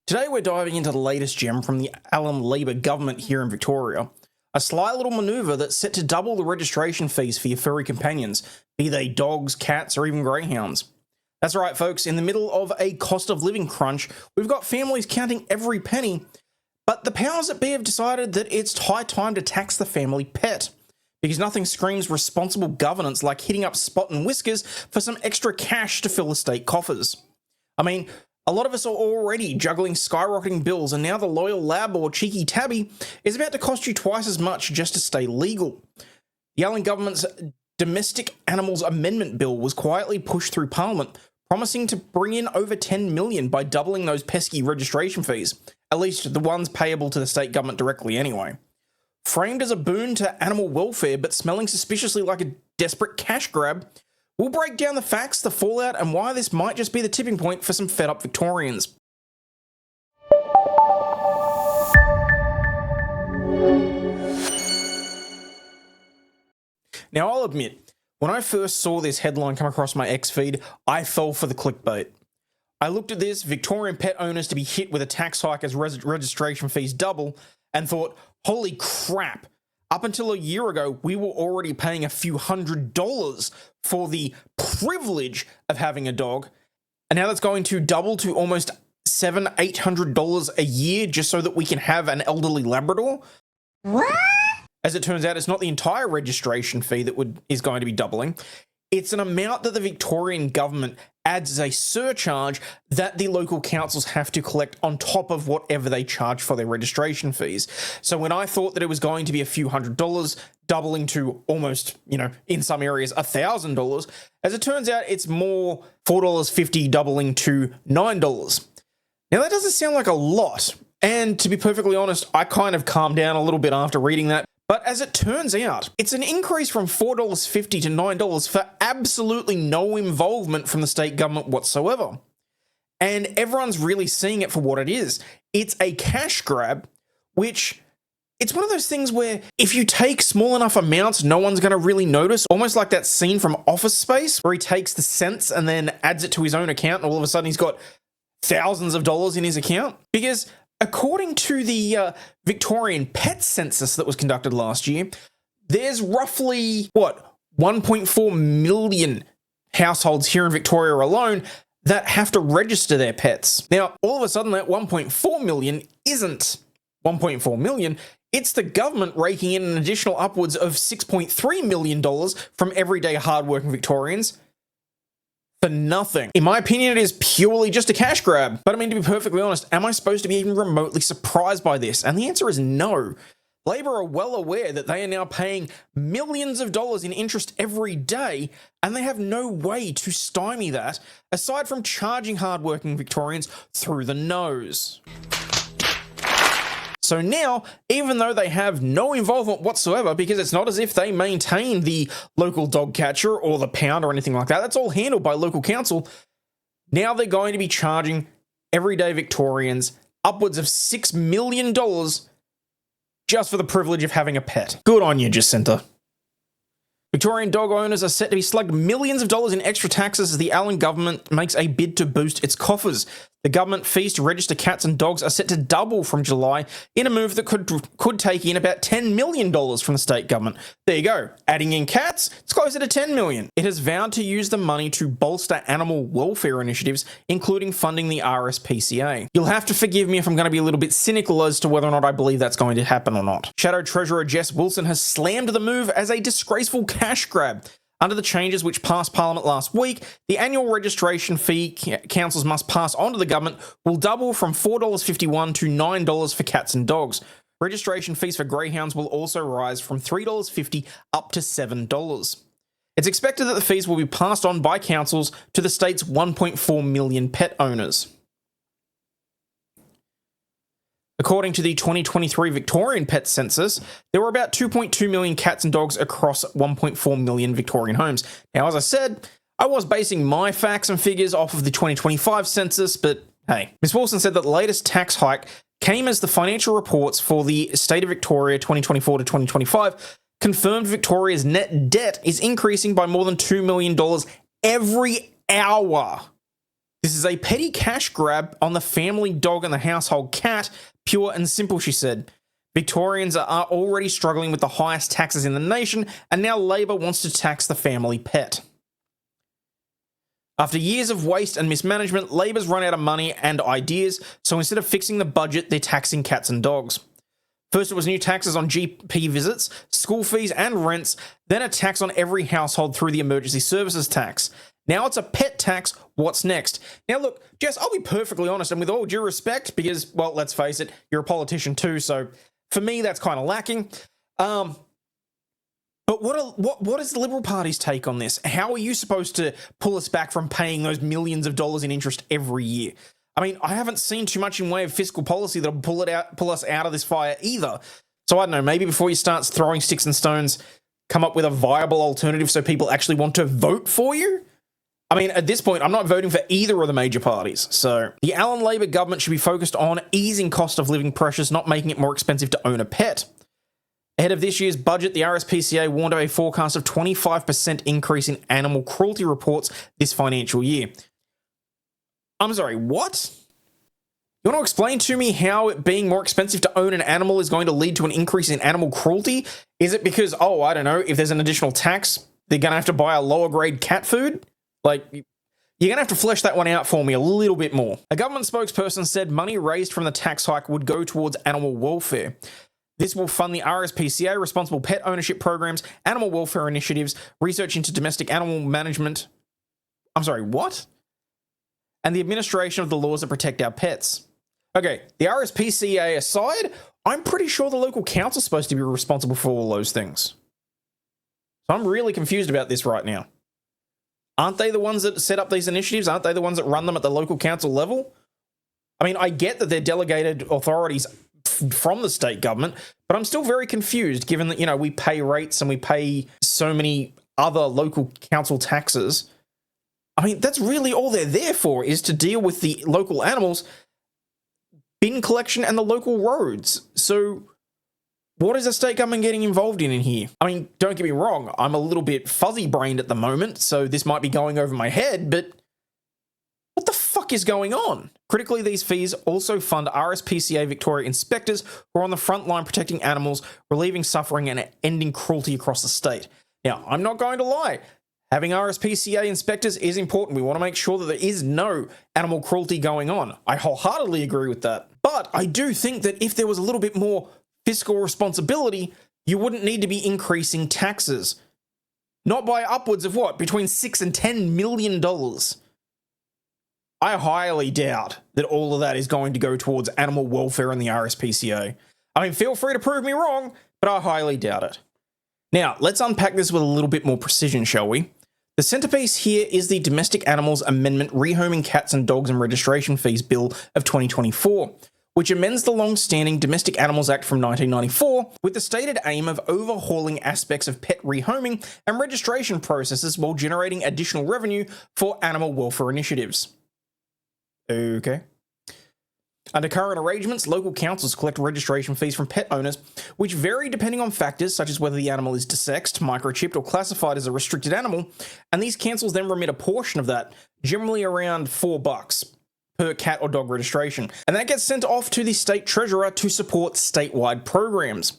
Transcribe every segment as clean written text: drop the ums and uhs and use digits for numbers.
Today we're diving into the latest gem from the Alum Labor government here in Victoria. A sly little manoeuvre that's set to double the registration fees for your furry companions, be they dogs, cats, or even greyhounds. That's right, folks, in the middle of a cost of living crunch, we've got families counting every penny, but the powers that be have decided that it's high time to tax the family pet. Because nothing screams responsible governance like hitting up Spot and Whiskers for some extra cash to fill the state coffers. I mean, a lot of us are already juggling skyrocketing bills, and now the loyal lab or cheeky tabby is about to cost you twice as much just to stay legal. The Allen government's Domestic Animals Amendment Bill was quietly pushed through Parliament, promising to bring in over $10 million by doubling those pesky registration fees, at least the ones payable to the state government directly anyway. Framed as a boon to animal welfare but smelling suspiciously like a desperate cash grab, we'll break down the facts, the fallout, and why this might just be the tipping point for some fed-up Victorians. Now, I'll admit, when I first saw this headline come across my X feed, I fell for the clickbait. I looked at this, Victorian pet owners to be hit with a tax hike as registration fees double, and thought, holy crap, up until a year ago, we were already paying a few $100s for the privilege of having a dog, and now that's going to double to almost $700-800 a year just so that we can have an elderly Labrador? What? As it turns out, it's not the entire registration fee that is going to be doubling. It's an amount that the Victorian government adds as a surcharge that the local councils have to collect on top of whatever they charge for their registration fees. So when I thought that it was going to be a few $100s, doubling to almost, in some areas, $1,000, as it turns out, it's more $4.50 doubling to $9. Now, that doesn't sound like a lot. And to be perfectly honest, I kind of calmed down a little bit after reading that. But as it turns out, it's an increase from $4.50 to $9 for absolutely no involvement from the state government whatsoever. And everyone's really seeing it for what it is. It's a cash grab, which it's one of those things where if you take small enough amounts, no one's going to really notice. Almost like that scene from Office Space where he takes the cents and then adds it to his own account, and all of a sudden he's got thousands of dollars in his account. Because according to the Victorian pet census that was conducted last year, there's roughly, 1.4 million households here in Victoria alone that have to register their pets. Now, all of a sudden, that 1.4 million isn't 1.4 million. It's the government raking in an additional upwards of $6.3 million from everyday hardworking Victorians for nothing. In my opinion, it is purely just a cash grab. But I mean, to be perfectly honest, am I supposed to be even remotely surprised by this? And the answer is no. Labor are well aware that they are now paying millions of dollars in interest every day, and they have no way to stymie that, aside from charging hardworking Victorians through the nose. So now, even though they have no involvement whatsoever, because it's not as if they maintain the local dog catcher or the pound or anything like that, that's all handled by local council, now they're going to be charging everyday Victorians upwards of $6 million just for the privilege of having a pet. Good on you, Jacinta. Victorian dog owners are set to be slugged millions of dollars in extra taxes as the Allen government makes a bid to boost its coffers. The government fees to register cats and dogs are set to double from July in a move that could take in about $10 million from the state government. There you go. Adding in cats, it's closer to $10 million. It has vowed to use the money to bolster animal welfare initiatives, including funding the RSPCA. You'll have to forgive me if I'm going to be a little bit cynical as to whether or not I believe that's going to happen or not. Shadow Treasurer Jess Wilson has slammed the move as a disgraceful cash grab. Under the changes which passed Parliament last week, the annual registration fee councils must pass on to the government will double from $4.51 to $9 for cats and dogs. Registration fees for greyhounds will also rise from $3.50 up to $7. It's expected that the fees will be passed on by councils to the state's 1.4 million pet owners. According to the 2023 Victorian pet census, there were about 2.2 million cats and dogs across 1.4 million Victorian homes. Now, as I said, I was basing my facts and figures off of the 2025 census, but hey. Ms. Wilson said that the latest tax hike came as the financial reports for the state of Victoria 2024 to 2025 confirmed Victoria's net debt is increasing by more than $2 million every hour. This is a petty cash grab on the family dog and the household cat, pure and simple, she said. Victorians are already struggling with the highest taxes in the nation, and now Labor wants to tax the family pet. After years of waste and mismanagement, Labor's run out of money and ideas, so instead of fixing the budget, they're taxing cats and dogs. First, it was new taxes on GP visits, school fees, and rents, then a tax on every household through the emergency services tax. Now it's a pet tax. What's next? Now, look, Jess, I'll be perfectly honest, and with all due respect, because, well, let's face it, you're a politician too, so for me, that's kind of lacking. But what is the Liberal Party's take on this? How are you supposed to pull us back from paying those millions of dollars in interest every year? I mean, I haven't seen too much in way of fiscal policy that'll pull us out of this fire either. So I don't know, maybe before you start throwing sticks and stones, come up with a viable alternative so people actually want to vote for you? I mean, at this point, I'm not voting for either of the major parties. So the Allen Labor government should be focused on easing cost of living pressures, not making it more expensive to own a pet. Ahead of this year's budget, the RSPCA warned of a forecast of 25% increase in animal cruelty reports this financial year. I'm sorry, what? You want to explain to me how it being more expensive to own an animal is going to lead to an increase in animal cruelty? Is it because, oh, I don't know, if there's an additional tax, they're going to have to buy a lower grade cat food? Like, you're going to have to flesh that one out for me a little bit more. A government spokesperson said money raised from the tax hike would go towards animal welfare. This will fund the RSPCA, responsible pet ownership programs, animal welfare initiatives, research into domestic animal management. I'm sorry, what? And the administration of the laws that protect our pets. Okay, the RSPCA aside, I'm pretty sure the local council's supposed to be responsible for all those things. So I'm really confused about this right now. Aren't they the ones that set up these initiatives? Aren't they the ones that run them at the local council level? I mean, I get that they're delegated authorities from the state government, but I'm still very confused given that, you know, we pay rates and we pay so many other local council taxes. I mean, that's really all they're there for, is to deal with the local animals, bin collection, and the local roads. So what is the state government getting involved in here? I mean, don't get me wrong, I'm a little bit fuzzy-brained at the moment, so this might be going over my head, but what the fuck is going on? Critically, these fees also fund RSPCA Victoria inspectors who are on the front line protecting animals, relieving suffering, and ending cruelty across the state. Now, I'm not going to lie. Having RSPCA inspectors is important. We want to make sure that there is no animal cruelty going on. I wholeheartedly agree with that. But I do think that if there was a little bit more fiscal responsibility, you wouldn't need to be increasing taxes. Not by upwards of what? Between $6 and $10 million. I highly doubt that all of that is going to go towards animal welfare and the RSPCA. I mean, feel free to prove me wrong, but I highly doubt it. Now, let's unpack this with a little bit more precision, shall we? The centerpiece here is the Domestic Animals Amendment Rehoming Cats and Dogs and Registration Fees Bill of 2024, which amends the long-standing Domestic Animals Act from 1994 with the stated aim of overhauling aspects of pet rehoming and registration processes while generating additional revenue for animal welfare initiatives. Okay. Under current arrangements, local councils collect registration fees from pet owners, which vary depending on factors such as whether the animal is desexed, microchipped, or classified as a restricted animal, and these councils then remit a portion of that, generally around $4 per cat or dog registration, and that gets sent off to the state treasurer to support statewide programs.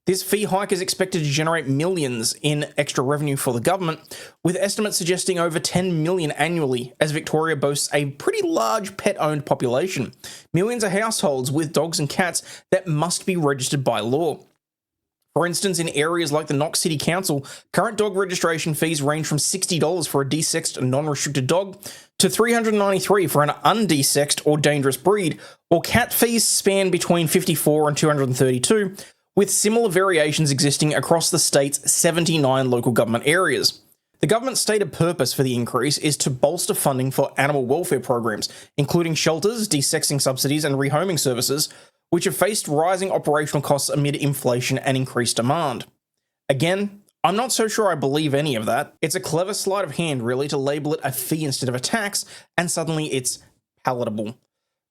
This fee hike is expected to generate millions in extra revenue for the government, with estimates suggesting over 10 million annually, as Victoria boasts a pretty large pet-owned population. Millions of households with dogs and cats that must be registered by law. For instance, in areas like the Knox City Council, current dog registration fees range from $60 for a desexed and non-restricted dog to $393 for an undesexed or dangerous breed, or cat fees span between $54 and $232, with similar variations existing across the state's 79 local government areas. The government's stated purpose for the increase is to bolster funding for animal welfare programs, including shelters, desexing subsidies, and rehoming services, which have faced rising operational costs amid inflation and increased demand. Again, I'm not so sure I believe any of that. It's a clever sleight of hand, really, to label it a fee instead of a tax, and suddenly it's palatable.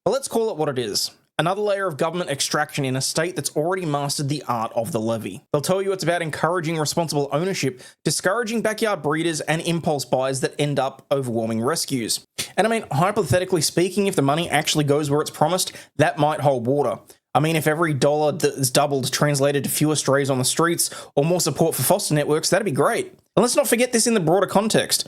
But let's call it what it is. Another layer of government extraction in a state that's already mastered the art of the levy. They'll tell you it's about encouraging responsible ownership, discouraging backyard breeders and impulse buys that end up overwhelming rescues. And I mean, hypothetically speaking, if the money actually goes where it's promised, that might hold water. I mean, if every dollar that is doubled translated to fewer strays on the streets or more support for foster networks, that'd be great. And let's not forget this in the broader context.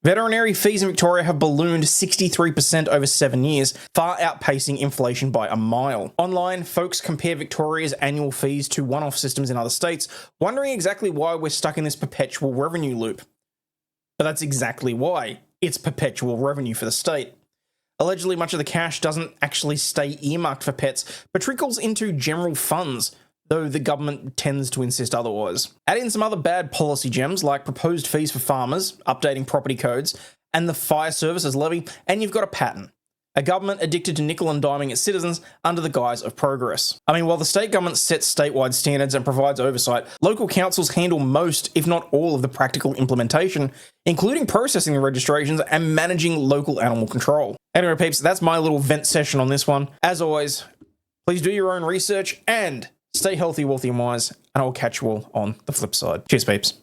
Veterinary fees in Victoria have ballooned 63% over 7 years, far outpacing inflation by a mile. Online, folks compare Victoria's annual fees to one-off systems in other states, wondering exactly why we're stuck in this perpetual revenue loop. But that's exactly why. It's perpetual revenue for the state. Allegedly, much of the cash doesn't actually stay earmarked for pets, but trickles into general funds, though the government tends to insist otherwise. Add in some other bad policy gems like proposed fees for farmers, updating property codes, and the fire services levy, and you've got a pattern. A government addicted to nickel and diming its citizens under the guise of progress. I mean, while the state government sets statewide standards and provides oversight, local councils handle most, if not all, of the practical implementation, including processing the registrations and managing local animal control. Anyway, peeps, that's my little vent session on this one. As always, please do your own research and stay healthy, wealthy, and wise, and I will catch you all on the flip side. Cheers, peeps.